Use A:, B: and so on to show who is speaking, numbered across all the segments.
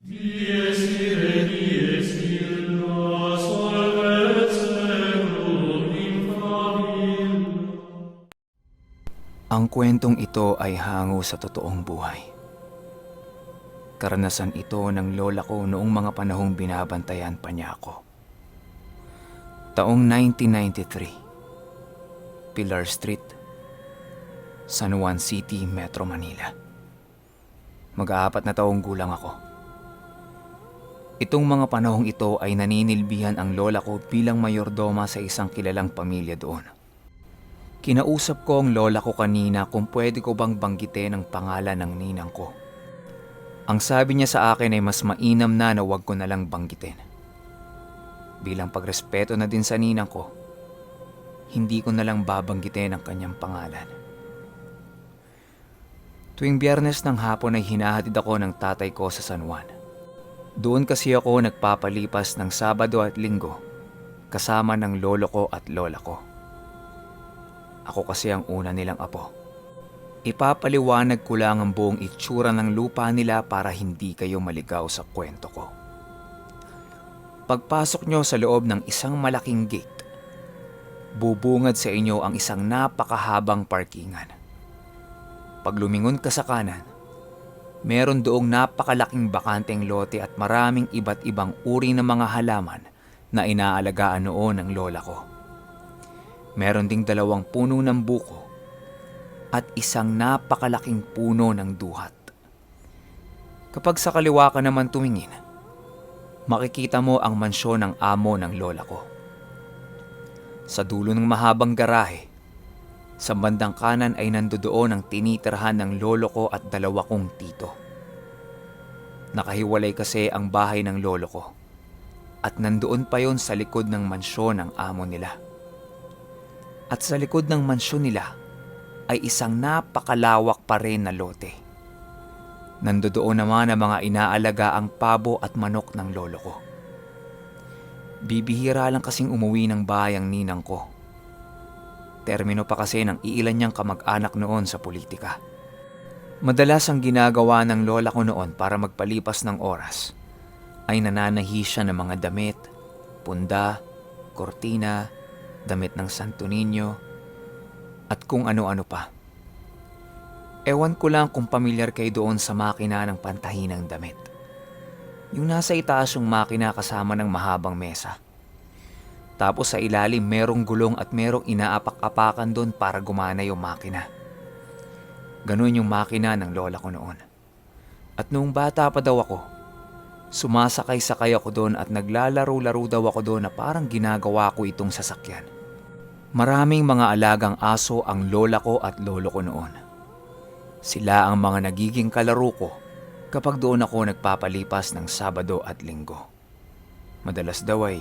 A: Dies irae, dies illa, solvet saeculum infabila.
B: Ang kwentong ito ay hango sa totoong buhay. Karanasan ito ng lola ko noong mga panahong binabantayan pa niya ako. Taong 1993, Pilar Street, San Juan City, Metro Manila. Mag-aapat na taong gulang ako. Itong mga panahong ito ay naninilbihan ang lola ko bilang mayordoma sa isang kilalang pamilya doon. Kinausap ko ang lola ko kanina kung pwede ko bang banggitin ang pangalan ng ninang ko. Ang sabi niya sa akin ay mas mainam na wag ko na lang banggitin. Bilang pagrespeto na din sa ninang ko, hindi ko na lang babanggitin ang kanyang pangalan. Tuwing Biyernes ng hapon ay hinahatid ako ng tatay ko sa San Juan. Doon kasi ako nagpapalipas ng Sabado at Linggo kasama ng lolo ko at lola ko. Ako kasi ang una nilang apo. Ipapaliwanag ko lang ang buong itsura ng lupa nila para hindi kayo maligaw sa kwento ko. Pagpasok nyo sa loob ng isang malaking gate, bubungad sa inyo ang isang napakahabang parkingan. Pag lumingon ka sa kanan, meron doong napakalaking bakanteng lote at maraming iba't ibang uri ng mga halaman na inaalagaan noon ng lola ko. Meron ding 2 puno ng buko at isang napakalaking puno ng duhat. Kapag sa kaliwa ka naman tumingin, makikita mo ang mansyon ng amo ng lola ko. Sa dulo ng mahabang garahe, sa bandang kanan ay nandoon ang tinitirhan ng lolo ko at 2 kong tito. Nakahiwalay kasi ang bahay ng lolo ko at nandoon pa yon sa likod ng mansyon ng amo nila. At sa likod ng mansyon nila ay isang napakalawak pa rin na lote. Nandoon naman ang mga inaalagaang pabo at manok ng lolo ko. Bibihira lang kasing umuwi ng bahay ang ninang ko. Termino pa kasi ng iilan niyang kamag-anak noon sa politika. Madalas ang ginagawa ng lola ko noon para magpalipas ng oras ay nananahi siya ng mga damit, punda, kortina, damit ng Santo Niño, at kung ano-ano pa. Ewan ko lang kung pamilyar kayo doon sa makina ng pantahi ng damit. Yung nasa itaas yung makina kasama ng mahabang mesa. Tapos sa ilalim merong gulong at merong inaapak-apakan doon para gumana yung makina. Ganun yung makina ng lola ko noon. At noong bata pa daw ako, sumasakay-sakay ako doon at naglalaro-laro daw ako doon na parang ginagawa ko itong sasakyan. Maraming mga alagang aso ang lola ko at lolo ko noon. Sila ang mga nagiging kalaro ko kapag doon ako nagpapalipas ng Sabado at Linggo. Madalas daw ay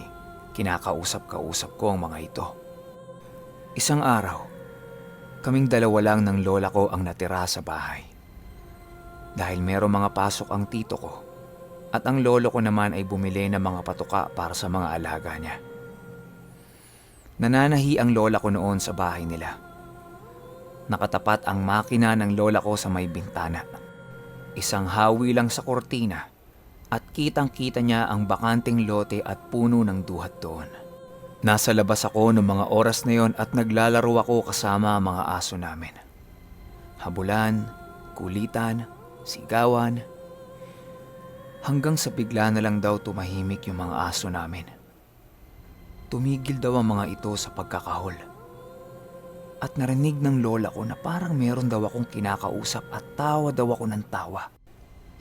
B: kinakausap-kausap ko ang mga ito. Isang araw, kaming 2 lang ng lola ko ang natira sa bahay. Dahil merong mga pasok ang tito ko at ang lolo ko naman ay bumili ng mga patuka para sa mga alaga niya. Nananahi ang lola ko noon sa bahay nila. Nakatapat ang makina ng lola ko sa may bintana. Isang hawi lang sa kortina at kitang-kita niya ang bakanting lote at puno ng duhat doon. Nasa labas ako noong mga oras na yon at naglalaro ako kasama ang mga aso namin. Habulan, kulitan, sigawan. Hanggang sa bigla na lang daw tumahimik yung mga aso namin. Tumigil daw ang mga ito sa pagkakahol. At narinig ng lola ko na parang meron daw akong kinakausap at tawa daw ako ng tawa.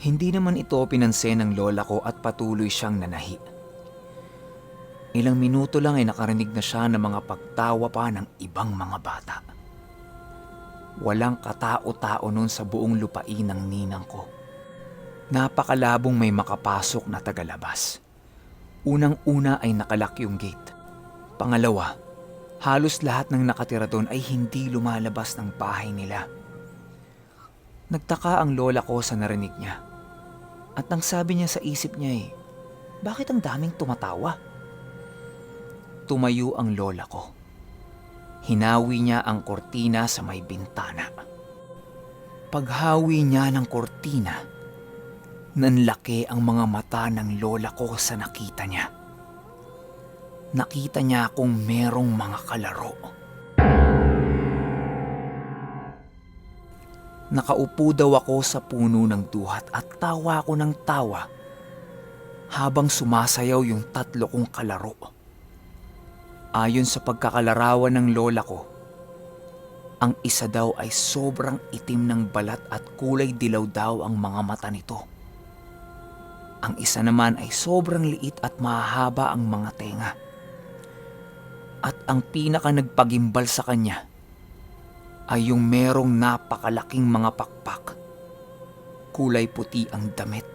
B: Hindi naman ito pinansin ng lola ko at patuloy siyang nanahi. Ilang minuto lang ay nakarinig na siya ng mga pagtawa pa ng ibang mga bata. Walang katao-tao nun sa buong lupain ng ninang ko. Napakalabong may makapasok na tagalabas. Unang-una ay nakalak yung gate. Pangalawa, halos lahat ng nakatira doon ay hindi lumalabas ng bahay nila. Nagtaka ang lola ko sa narinig niya. At ang sabi niya sa isip niya ay, bakit ang daming tumatawa? Tumayo ang lola ko. Hinawi niya ang kortina sa may bintana. Paghawi niya ng kortina, Nanlaki ang mga mata ng lola ko sa nakita niya. Nakita niya akong merong mga kalaro. Nakaupo daw ako sa puno ng duhat at tawa ako ng tawa habang sumasayaw yung 3 kong kalaro. Ayon sa pagkakalarawan ng lola ko, ang isa daw ay sobrang itim ng balat at kulay dilaw daw ang mga mata nito. Ang isa naman ay sobrang liit at mahahaba ang mga tenga. At ang pinaka nagpagimbal sa kanya ay yung merong napakalaking mga pakpak. Kulay puti ang damit,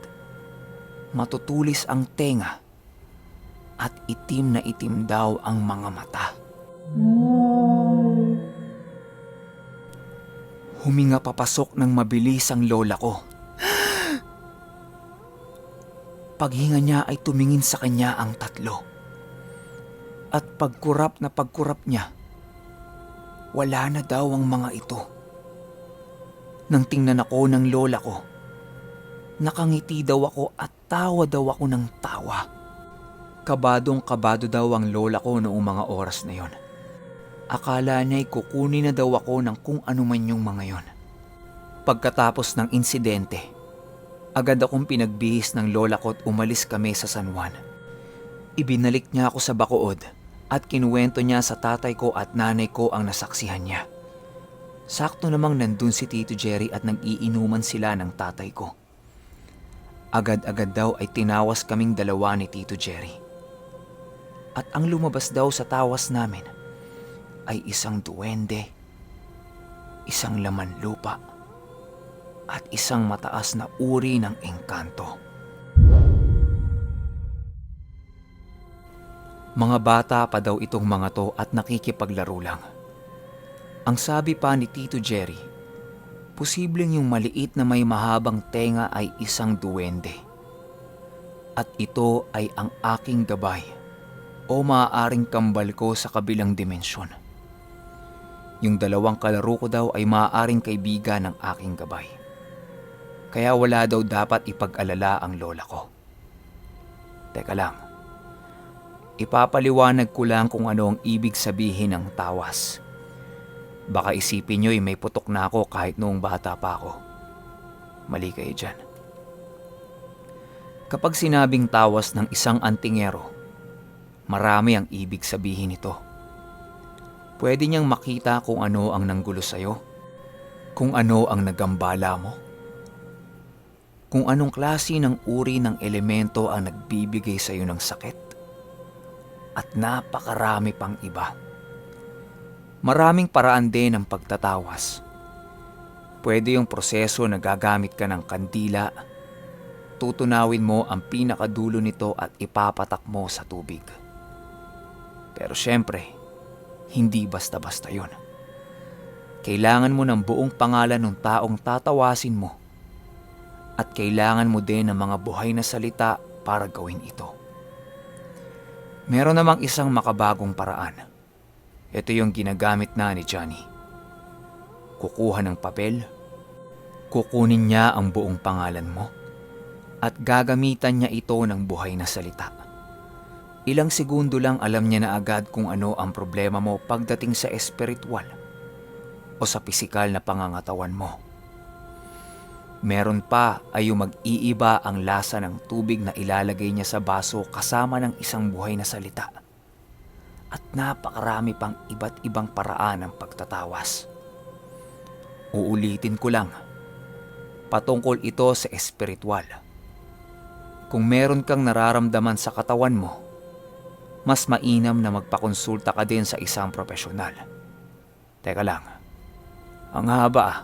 B: matutulis ang tenga, at itim na itim daw ang mga mata. Huminga papasok ng mabilis ang lola ko. Paghinga niya ay tumingin sa kanya ang 3. At pagkurap na pagkurap niya, wala na daw ang mga ito. Nang tingnan ako ng lola ko, nakangiti daw ako at tawa daw ako ng tawa. Kabadong kabado daw ang lola ko noong mga oras na yon. Akala niya'y kukunin na daw ako ng kung ano man yung mga yon. Pagkatapos ng insidente, agad akong pinagbihis ng lola ko at umalis kami sa San Juan. Ibinalik niya ako sa Bacood at kinuwento niya sa tatay ko at nanay ko ang nasaksihan niya. Sakto namang nandun si Tito Jerry at nag-iinuman sila ng tatay ko. Agad-agad daw ay tinawas kaming 2 ni Tito Jerry. At ang lumabas daw sa tawas namin ay isang duwende, isang laman lupa, at isang mataas na uri ng engkanto. Mga bata pa daw itong mga to at nakikipaglaro lang. Ang sabi pa ni Tito Jerry, posibleng yung maliit na may mahabang tenga ay isang duwende. At ito ay ang aking gabay o maaaring kambal ko sa kabilang dimensyon. Yung 2 kalaro ko daw ay maaaring kaibigan ng aking gabay. Kaya wala daw dapat ipag-alala ang lola ko. Teka lang. Ipapaliwanag ko lang kung ano ang ibig sabihin ng tawas. Baka isipin nyo'y may putok na ako kahit noong bata pa ako. Mali kayo dyan. Kapag sinabing tawas ng isang antingero, marami ang ibig sabihin nito. Pwede niyang makita kung ano ang nanggulo sa'yo, kung ano ang nagambala mo, kung anong klase ng uri ng elemento ang nagbibigay sa'yo ng sakit, at napakarami pang iba. Maraming paraan din ng pagtatawas. Pwede yung proseso na gagamit ka ng kandila, tutunawin mo ang pinakadulo nito at ipapatak mo sa tubig. Pero syempre, hindi basta-basta yun. Kailangan mo ng buong pangalan ng taong tatawasin mo at kailangan mo din ng mga buhay na salita para gawin ito. Meron namang isang makabagong paraan. Ito yung ginagamit na ni Johnny. Kukuha ng papel, kukunin niya ang buong pangalan mo, at gagamitan niya ito ng buhay na salita. Ilang segundo lang alam niya na agad kung ano ang problema mo pagdating sa espiritual o sa pisikal na pangangatawan mo. Meron pa ay yung mag-iiba ang lasa ng tubig na ilalagay niya sa baso kasama ng isang buhay na salita. At napakarami pang iba't ibang paraan ng pagtatawas. Uulitin ko lang, patungkol ito sa espiritual. Kung meron kang nararamdaman sa katawan mo, mas mainam na magpakonsulta ka din sa isang profesional. Teka lang, ang haba ah.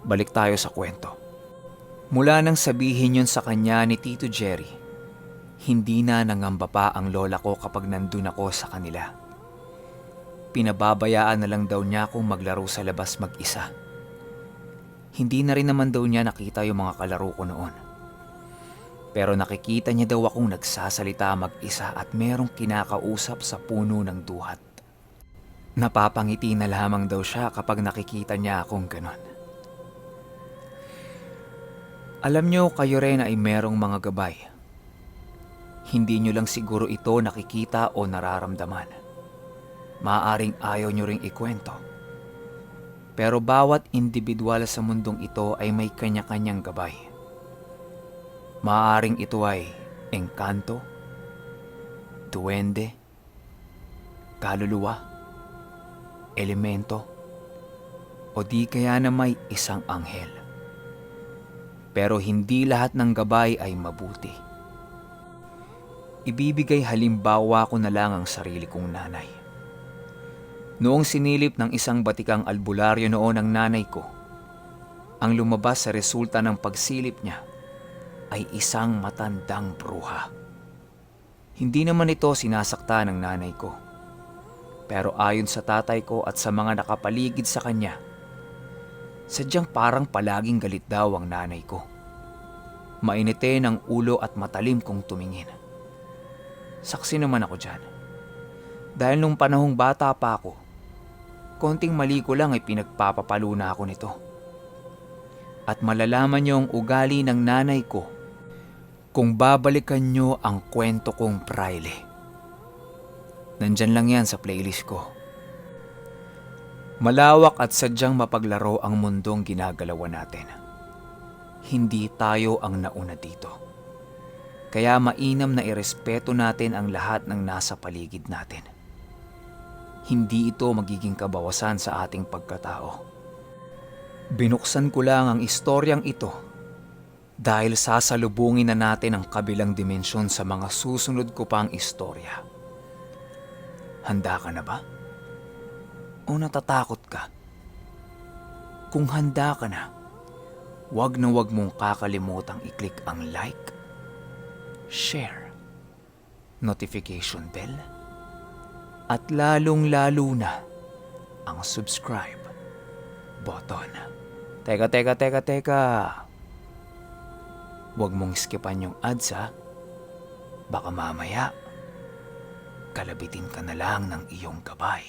B: Balik tayo sa kwento. Mula nang sabihin yun sa kanya ni Tito Jerry, hindi na nangamba pa ang lola ko kapag nandun ako sa kanila. Pinababayaan na lang daw niya akong maglaro sa labas mag-isa. Hindi na rin naman daw niya nakita yung mga kalaro ko noon. Pero nakikita niya daw akong nagsasalita mag-isa at merong kinakausap sa puno ng duhat. Napapangiti na lamang daw siya kapag nakikita niya akong ganon. Alam nyo, kayo rin ay merong mga gabay. Hindi nyo lang siguro ito nakikita o nararamdaman. Maaaring ayaw nyo ring ikwento. Pero bawat individual sa mundong ito ay may kanya-kanyang gabay. Maaaring ito ay engkanto, duwende, kaluluwa, elemento, o di kaya na may isang anghel. Pero hindi lahat ng gabay ay mabuti. Ibibigay halimbawa ko na lang ang sarili kong nanay. Noong sinilip ng isang batikang albularyo noon ang nanay ko, ang lumabas sa resulta ng pagsilip niya ay isang matandang bruha. Hindi naman ito sinasakta ng nanay ko. Pero ayon sa tatay ko at sa mga nakapaligid sa kanya, sadyang parang palaging galit daw ang nanay ko. Mainite ng ulo at matalim kong tumingin. Saksi naman ako dyan. Dahil nung panahong bata pa ako, konting mali ko lang ay pinagpapapalo na ako nito. At malalaman niyo ang ugali ng nanay ko kung babalikan niyo ang kwento kong praile. Nandyan lang yan sa playlist ko. Malawak at sadyang mapaglaro ang mundong ginagalawan natin. Hindi tayo ang nauna dito. Kaya mainam na irespeto natin ang lahat ng nasa paligid natin. Hindi ito magiging kabawasan sa ating pagkatao. Binuksan ko lang ang istoryang ito dahil sasalubungin na natin ang kabilang dimensyon sa mga susunod ko pang istorya. Handa ka na ba? O natatakot ka? Kung handa ka na, wag mong kakalimutang i-click ang like, share, notification bell, at lalong-lalo na ang subscribe button. Teka. Huwag mong skipan yung ads ha. Baka mamaya, kalabitin ka na lang ng iyong gabay.